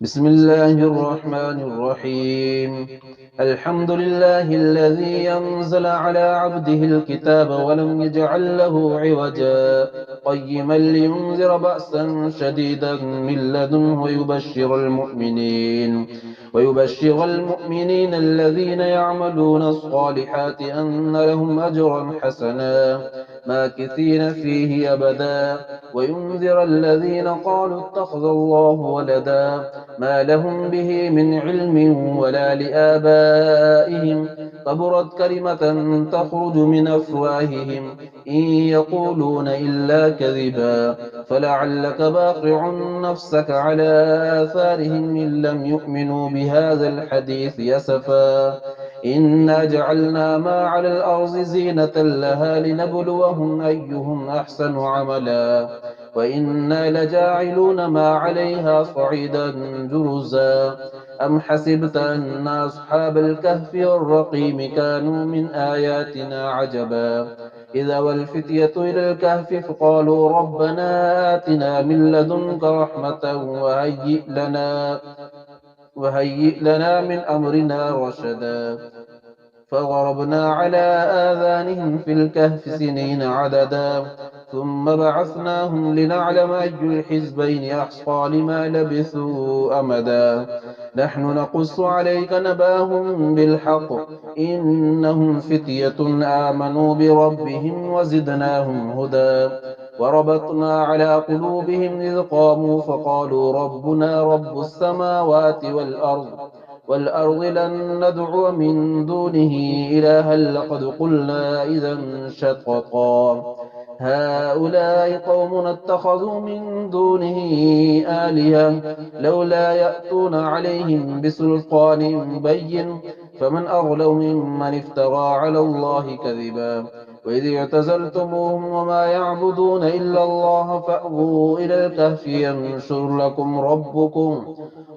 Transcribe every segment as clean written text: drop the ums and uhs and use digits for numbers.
بسم الله الرحمن الرحيم. الحمد لله الذي أنزل على عبده الكتاب ولم يجعل له عوجا قيما لينذر بأسا شديدا من لدنه ويبشر المؤمنين الذين يعملون الصالحات أن لهم أجرا حسنا ماكثين فيه أبدا وينذر الذين قالوا اتخذ الله ولدا ما لهم به من علم ولا لآبائهم كبرت كلمة تخرج من أفواههم إن يقولون إلا كذبا فلعلك باقع نفسك على آثارهم إن لم يؤمنوا بهذا الحديث يسفا إنا جعلنا ما على الأرض زينة لها لنبلوهم أيهم أحسن عملا وإنا لجاعلون ما عليها صعيدا جرزا أم حسبت أن أصحاب الكهف والرقيم كانوا من آياتنا عجبا إذا والفتية إلى الكهف فقالوا ربنا آتنا من لدنك رحمة وهيئ لنا من أمرنا رشدا فضربنا على آذانهم في الكهف سنين عددا ثم بعثناهم لنعلم أي الحزبين أحصى لما لبثوا أمدا نحن نقص عليك نباهم بالحق إنهم فتية آمنوا بربهم وزدناهم هدى وربطنا على قلوبهم إذ قاموا فقالوا ربنا رب السماوات والأرض لن ندعو من دونه إلها لقد قلنا إذا شططا هؤلاء قوم اتخذوا من دونه آلهة لولا يأتون عليهم بسلطان بين فمن أظلم ممن افترى على الله كذبا وإذ اعتزلتموهم وما يعبدون إلا الله فأووا إلى الكهف ينشر لكم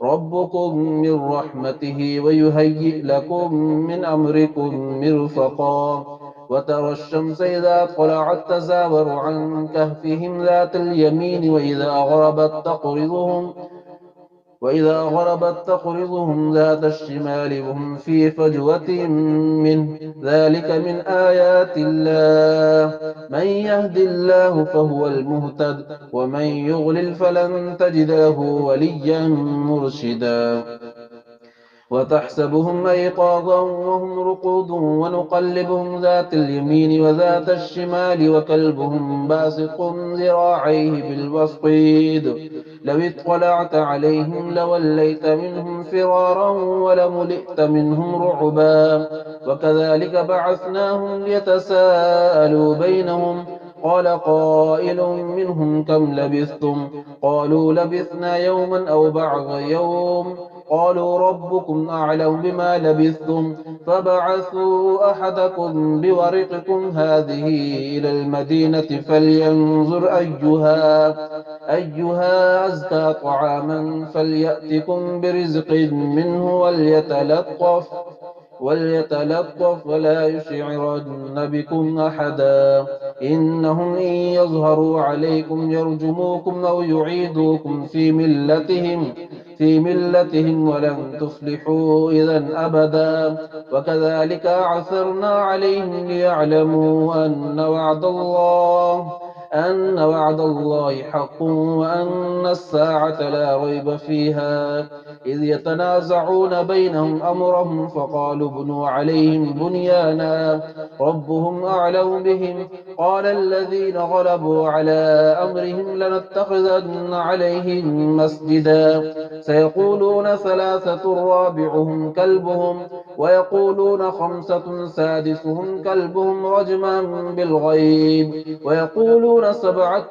ربكم من رحمته ويهيئ لكم من أمركم مرفقا وترى الشمس إذا طلعت تزاور عن كهفهم ذات اليمين وإذا غربت تقرضهم ذات الشمال وهم في فجوة منه ذلك من آيات الله من يهد الله فهو المهتد ومن يضلل فلن تجد له وليا مرشدا وتحسبهم أيقاظا وهم رقود ونقلبهم ذات اليمين وذات الشمال وكلبهم باسط ذراعيه بالوصيد لو اطلعت عليهم لوليت منهم فرارا ولملئت منهم رعبا وكذلك بعثناهم ليتساءلوا بينهم قال قائل منهم كم لبثتم قالوا لبثنا يوما أو بعض يوم قالوا ربكم أعلم بما لبثتم فبعثوا أحدكم بورقكم هذه إلى المدينة فلينظر أيها أزكى طعاما فليأتكم برزق منه وليتلطف ولا يشعرن بكم أحدا إنهم إن يظهروا عليكم يرجموكم أو يعيدوكم في ملتهم ولن تفلحوا إذا أبدا وكذلك أعثرنا عليهم ليعلموا أن وعد الله حق وأن الساعة لا ريب فيها إذ يتنازعون بينهم أمرهم فقالوا ابنوا عليهم بنيانا ربهم أعلم بهم قال الذين غلبوا على أمرهم لنتخذن عليهم مسجدا سيقولون ثلاثة رابعهم كلبهم ويقولون خمسة سادسهم كلبهم رجما بالغيب ويقولون سبعة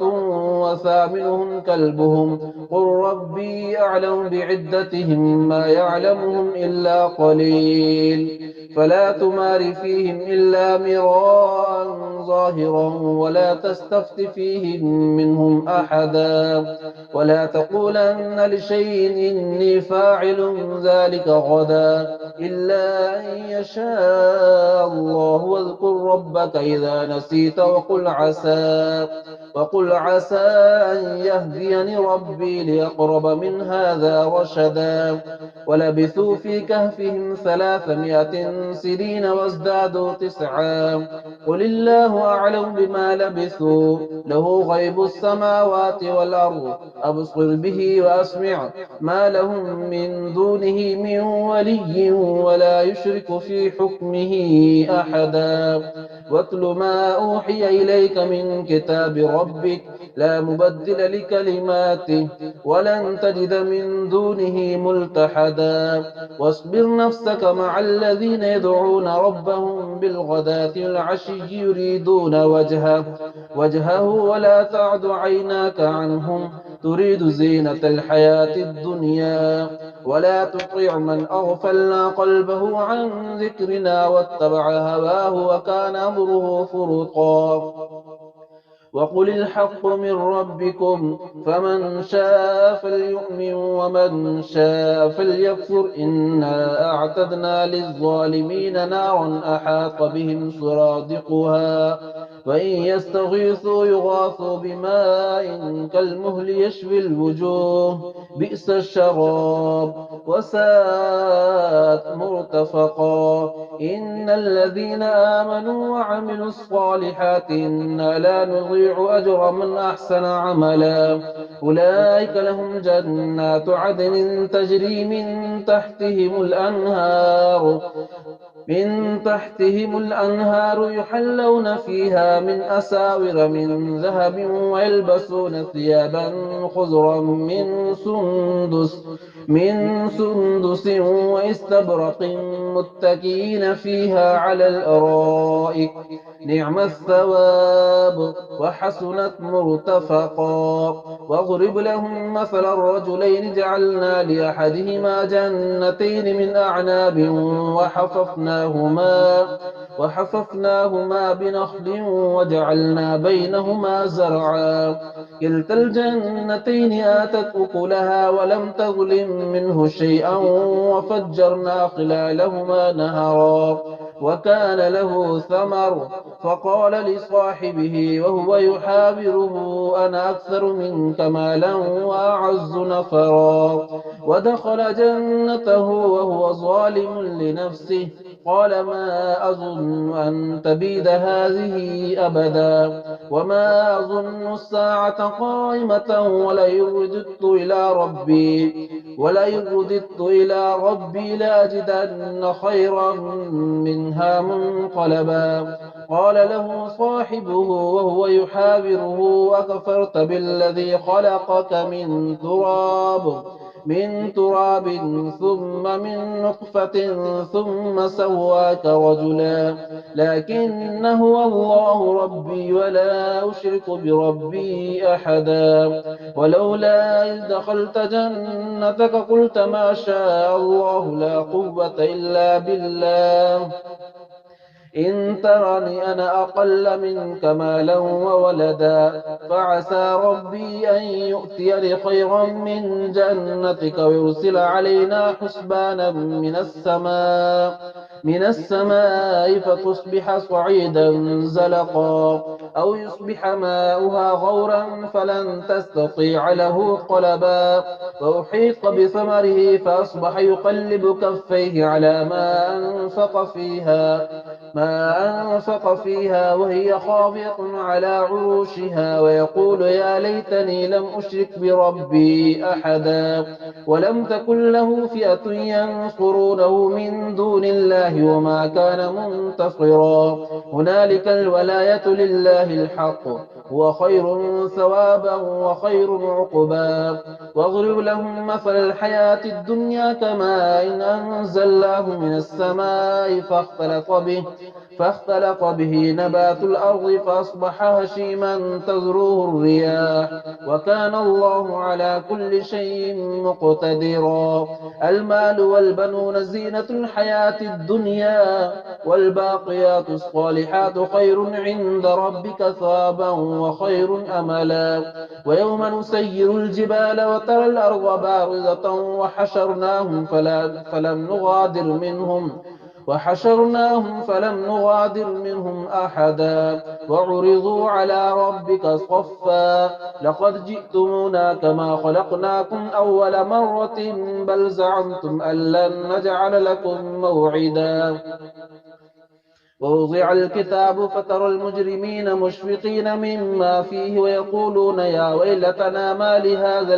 وثامنهم كلبهم قل ربي أعلم بعدتهم ما يعلمهم إلا قليل فلا تمار فيهم إلا مراء ظاهرا ولا تستفت فيهم منهم أحدا ولا تقولن لشيء إني فاعل ذلك غدا إلا أن يشاء الله واذكر ربك إذا نسيت وقل عسى أن يهديني ربي ليقرب من هذا رشدا ولبثوا في كهفهم 300 سنين وازدادوا تسعا قل الله أعلم بما لبثوا له غيب السماوات والأرض أبصر به وأسمع ما لهم من دونه من ولي ولا يشرك في حكمه أحدا واتل ما أوحي إليك من كتاب ربك لا مبدل لكلماته ولن تجد من دونه ملتحدا واصبر نفسك مع الذين يدعون ربهم بالغداة العشي يريدون وجهه ولا تعد عيناك عنهم تريد زينة الحياة الدنيا ولا تطيع من أغفلنا قلبه عن ذكرنا واتبع هواه وكان أمره فرطا وقل الحق من ربكم فمن شاء فليؤمن ومن شاء فليكفر إنا أعتدنا للظالمين نارا أحاط بهم سرادقها وإن يستغيثوا يغاثوا بماء كالمهل يشوي الوجوه بئس الشراب وساءت مرتفقا إن الذين آمنوا وعملوا الصالحات إنا لا نضيع أجر من أحسن عملا أولئك لهم جنات عدن تجري من تحتهم الأنهار يحلون فيها من أساور من ذهب ويلبسون ثيابا خضرا من سندس واستبرق متكئين فيها على الأرائك نعم الثواب وحسنت مرتفقا واضرب لهم مثل الرجلين جعلنا لأحدهما جنتين من أعناب وحففناهما بنخل وجعلنا بينهما زرعا كلتا الجنتين آتت أكلها ولم تظلم منه شيئا وفجرنا خلالهما نهرا وكان له ثمر فقال لصاحبه وهو يحاوره أنا أكثر منك مالا وأعز نفرا ودخل جنته وهو ظالم لنفسه قال ما أظن أن تبيد هذه أبدا وما أظن الساعة قائمة ولئن رددت إلى ربي لأجدن خيرا منها منقلبا قال له صاحبه وهو يحاوره أكفرت بالذي خلقك من تراب ثم من نطفة ثم سواك رجلا لكن هو الله ربي ولا أشرك بربي أحدا ولولا إذ دخلت جنتك قلت ما شاء الله لا قوة إلا بالله إن ترني أنا أقل منك مالا وولدا فعسى ربي أن يؤتيني خيرا من جنتك ويرسل علينا حسبانا من السماء فتصبح صعيدا زلقا أو يصبح ماؤها غورا فلن تستطيع له طلبا وأحيط بثمره فأصبح يقلب كفيه على ما أنفق فيها وهي خاوية على عروشها ويقول يا ليتني لم أشرك بربي أحدا ولم تكن له فئة ينصرونه من دون الله وما كان منتصرا هنالك الولاية لله الحق هو خير ثوابا وخير عقبا واضرب لهم مثل الحياة الدنيا كماء إن أنزلناه من السماء فاختلط به نبات الأرض فأصبح هشيما تذروه الرياح وكان الله على كل شيء مقتدرا. المال والبنون زينة الحياة الدنيا والباقيات الصالحات خير عند ربك ثوابا وخير أملا. ويوم نسير الجبال وترى الأرض بارزة وحشرناهم فلم نغادر منهم أحدا وعرضوا على ربك صفا لقد جئتمونا كما خلقناكم أول مرة بل زعمتم أن لن نجعل لكم موعدا. ووضع الكتاب فترى المجرمين مشفقين مما فيه ويقولون يا ويلتنا ما لهذا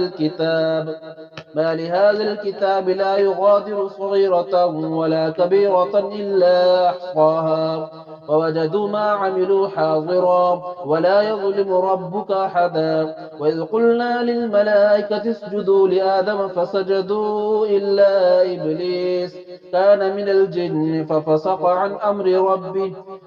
الكتاب لا يغادر صغيرة ولا كبيرة إلا أحصاها ووجدوا ما عملوا حاضرا ولا يظلم ربك أحدا. وإذ قلنا للملائكة اسجدوا لآدم فسجدوا إلا إبليس كان من الجن ففسق عن أمر ربه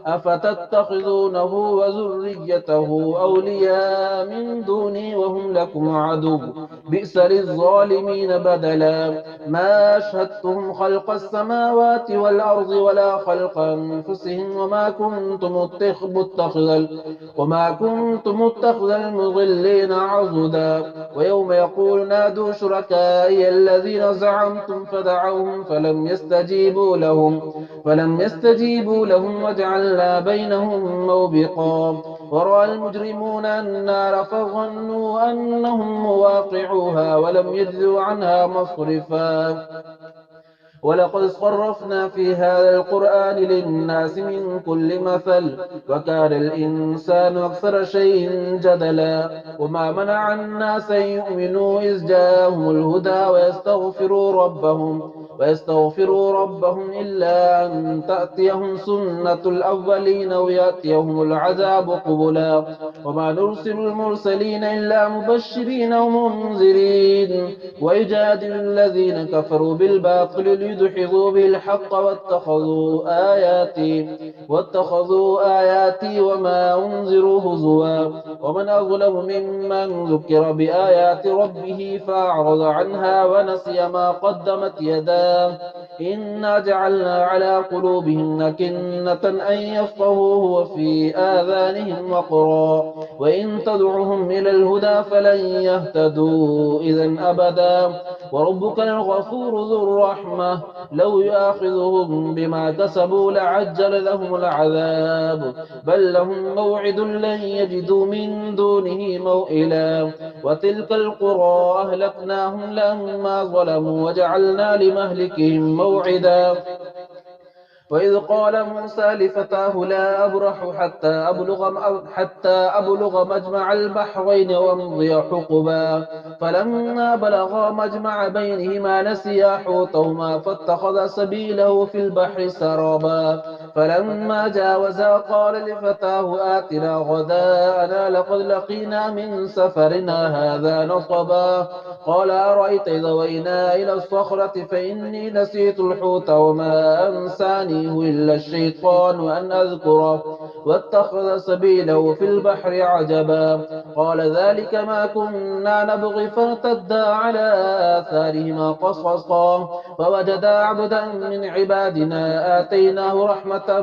أفتتخذونه وذريته أولياء من دوني وهم لكم عدو بئس للظالمين بدلا. ما أشهدتهم خلق السماوات والأرض ولا خلق أنفسهم وما كنت متخذ المضلين عضدا. ويوم يقول نادوا شركائي الذين زعمتم فدعوهم فلم يستجيبوا لهم وجعلنا بينهم موبقا. ورأى المجرمون النار فظنوا أنهم مواقعوها ولم يجدوا عنها مصرفا. ولقد صرفنا في هذا القرآن للناس من كل مثل وكان الإنسان أكثر شيء جدلا. وما منع الناس أن يؤمنوا إذ جاءهم الهدى ويستغفروا ربهم إلا أن تأتيهم سنة الأولين ويأتيهم العذاب قبلا. وما نرسل المرسلين إلا مبشرين ومنذرين ويجادل الذين كفروا بالباطل ليدحضوا به الحق واتخذوا آياتي وما أنذروا هزوا. ومن أظلم ممن ذكر بآيات ربه فأعرض عنها ونسي ما قدمت يداه إنا جعلنا على قلوبهم أكنة أن يفقهوه وفي آذانهم وقرا وإن تدعهم إلى الهدى فلن يهتدوا إذا أبدا. وربك الغفور ذو الرحمة لو يؤاخذهم بما كسبوا لعجل لهم العذاب بل لهم موعد لن يجدوا من دونه موئلا. وتلك القرى أهلكناهم لما ظلموا وجعلنا لمهلكهم موعدا. وإذ قال موسى لفتاه لا أبرح حتى أبلغ مجمع البحرين وامضي حقبا. فلما بلغا مجمع بينهما نسيا حوتهما فاتخذ سبيله في البحر سرابا. فلما جاوزا قال لفتاه آتنا غداءنا لقد لقينا من سفرنا هذا نصبا. قال أرأيت إذ وينا إلى الصخرة فإني نسيت الحوت وما أنسانيه إلا الشيطان أن أذكره واتخذ سبيله في البحر عجبا. قال ذلك ما كنا نبغي فارتدا على آثارهما قصصا فوجدا عبدا من عبادنا آتيناه رحمة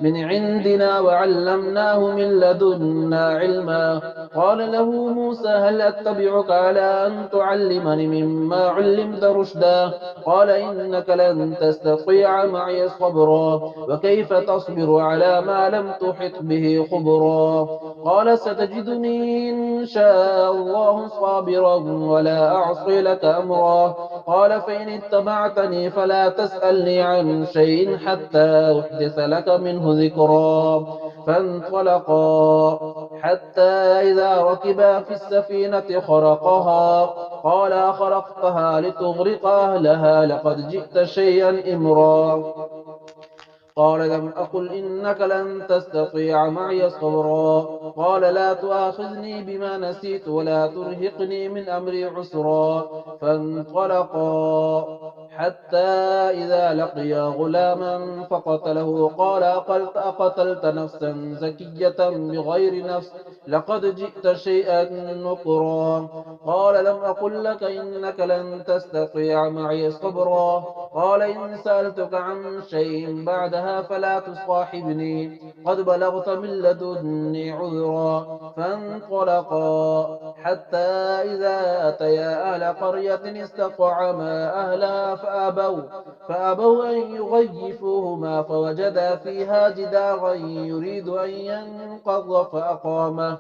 من عندنا وعلمناه من لدنا علما. قال له موسى هل أتبعك على أن تعلمني مما علمت رشدا قال إنك لن تستطيع معي صبرا وكيف تصبر على ما لم تحط به خبرا. قال ستجدني إن شاء الله صابرا ولا أعصي لك أمرا. قال فإن اتبعتني فلا تسألني عن شيء حتى أحدث لك منه ذكرا. فانطلقا حتى إذا ركبا في السفينة خرقها قال خرقتها لتغرق أهلها لقد جئت شيئا إمرا. قال لم أقل إنك لن تستطيع معي صبرا. قال لا تؤاخذني بما نسيت ولا ترهقني من أمري عسرا. فانطلقا حتى إذا لقيا غلاما فقتله قال أقتلت نفسا زكية بغير نفس لقد جئت شيئا نكرا قال لم أقل لك إنك لن تستطيع معي صبرا قال إن سألتك عن شيء بعدها فلا تصاحبني قد بلغت من لدني عذرا فانطلقا حتى إذا أتيا أهل قرية استطعما أهلها فأبوا أن يغيفوهما فوجدا فيها جدارا يريد أن ينقض فأقامه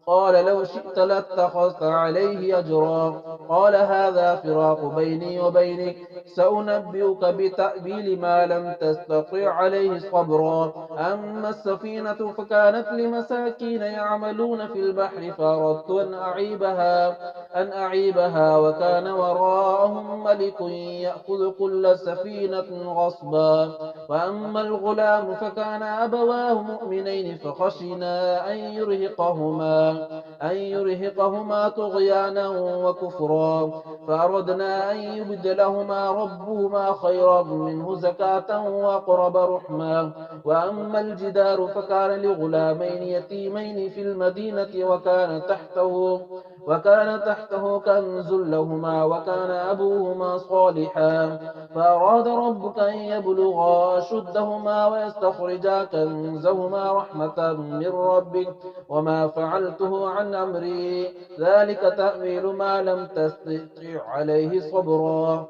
قال لو شئت لاتخذت عليه أجرا قال هذا فراق بيني وبينك سأنبئك بتأويل ما لم تستطع عليه صبرا أما السفينة فكانت لمساكين يعملون في البحر فأردت أن أعيبها وكان وراءهم ملك يأخذ كل سفينة غصبا وأما الغلام فكان أبواه مؤمنين فخشنا أن يرهقهما طغيانا وكفرا فأردنا أن يبدلهما ربهما خيرا منه زكاة وأقرب رحما وأما الجدار فكان لغلامين يتيمين في المدينة وكان تحته كنز لهما وكان أبوهما صالحا فأراد ربك أن يبلغا أشدهما ويستخرجا كنزهما رحمة من ربك وما فعلته عن أمري ذلك تأويل ما لم تستطع عليه صبرا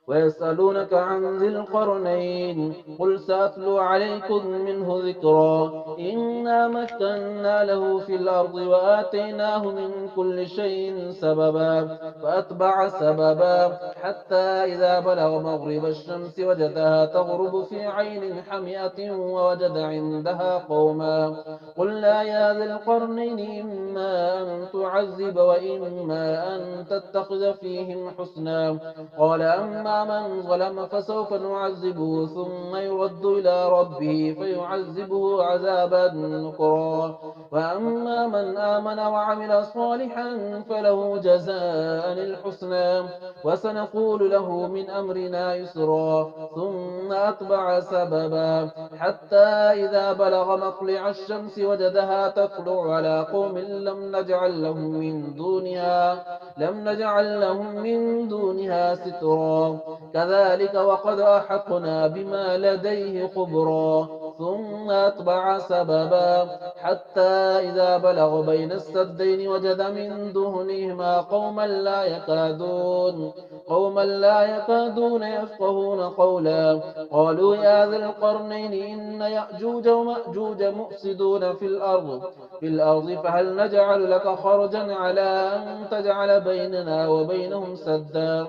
ويسألونك عن ذي القرنين قل سأتلو عليكم منه ذكرا إنا مكنا له في الأرض وآتيناه من كل شيء سببا فأتبع سببا حتى إذا بلغ مغرب الشمس وجدها تغرب في عين حمئة ووجد عندها قوما قلنا يا ذا القرنين إما أن تعذب وإما أن تتخذ فيهم حسنا قال أما من ظلم فسوف نعذبه ثم يرد إلى ربه فيعذبه عذابا نكرا وأما من آمن وعمل صالحا فله جزاء الحسنى وسنقول له من أمرنا يسرا ثم أتبع سببا حتى إذا بلغ مطلع الشمس وجدها تطلع على قوم لم نجعل لهم من دونها سترا كذلك وقد أحطنا بما لديه خبرا ثم أتبع سببا حتى إذا بلغ بين السدين وجد من دونهما قوما لا يكادون يفقهون قولا قالوا يا ذا القرنين إن يأجوج ومأجوج مفسدون في الأرض فهل نجعل لك خرجا على أن تجعل بيننا وبينهم سدا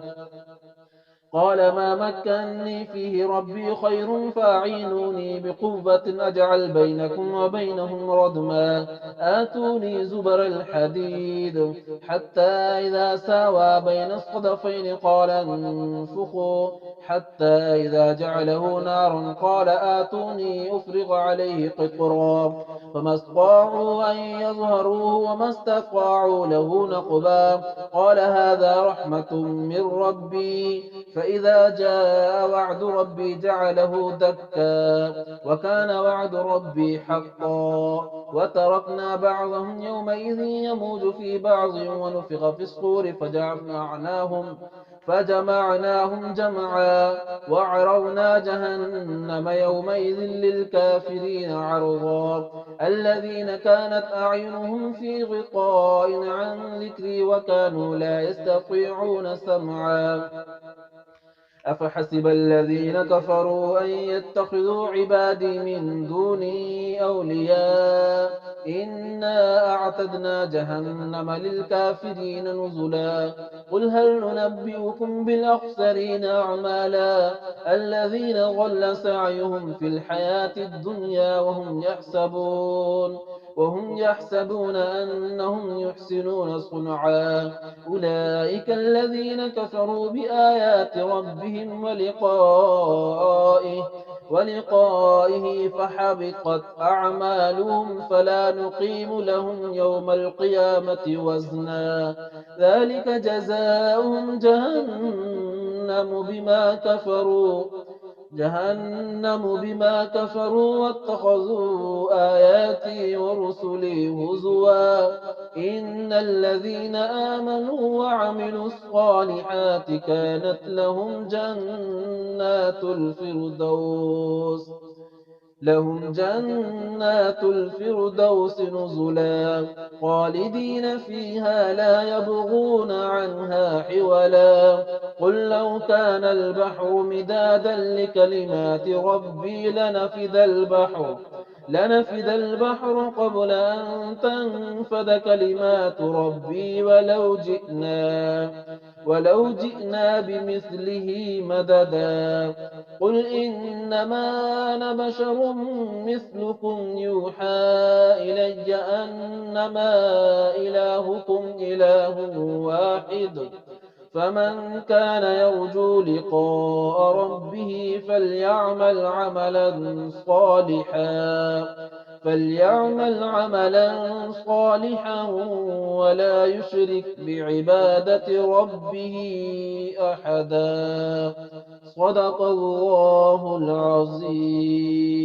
قال ما مكنني فيه ربي خير فأعينوني بقوة أجعل بينكم وبينهم ردما آتوني زبر الحديد حتى إذا ساوى بين الصدفين قال انفخوا حتى إذا جعله نارا قال آتوني أفرغ عليه قطرا فما استطاعوا أن يظهروه وما استطاعوا له نقبا قال هذا رحمة من ربي فإذا جاء وعد ربي جعله دكا وكان وعد ربي حقا وتركنا بعضهم يومئذ يموج في بعض ونفخ في الصور فجمعناهم جمعا وعرضنا جهنم يومئذ للكافرين عرضا الذين كانت أعينهم في غطاء عن ذكري وكانوا لا يستطيعون سمعا أفحسب الذين كفروا أن يتخذوا عبادي من دوني أولياء إنا أعتدنا جهنم للكافرين نزلا قل هل ننبئكم بالأخسرين أعمالا الذين ضل سعيهم في الحياة الدنيا وهم يحسبون أنهم يحسنون صنعا أولئك الذين كفروا بآيات ربهم ولقائه فحبطت أعمالهم فلا نقيم لهم يوم القيامة وزنا ذلك جزاؤهم جهنم بما كفروا واتخذوا آياتي ورسلي هزوا إن الذين آمنوا وعملوا الصالحات كانت لهم جنات الفردوس نزلا خالدين فيها لا يبغون عنها حولا قل لو كان البحر مدادا لكلمات ربي لنفد البحر قبل أن تنفد كلمات ربي ولو جئنا بمثله مددا قل إنما أنا بشر مثلكم يوحى إلي أنما إلهكم إله واحد فمن كان يرجو لقاء ربه فليعمل عملا صالحا ولا يشرك بعبادة ربه أحدا صدق الله العظيم.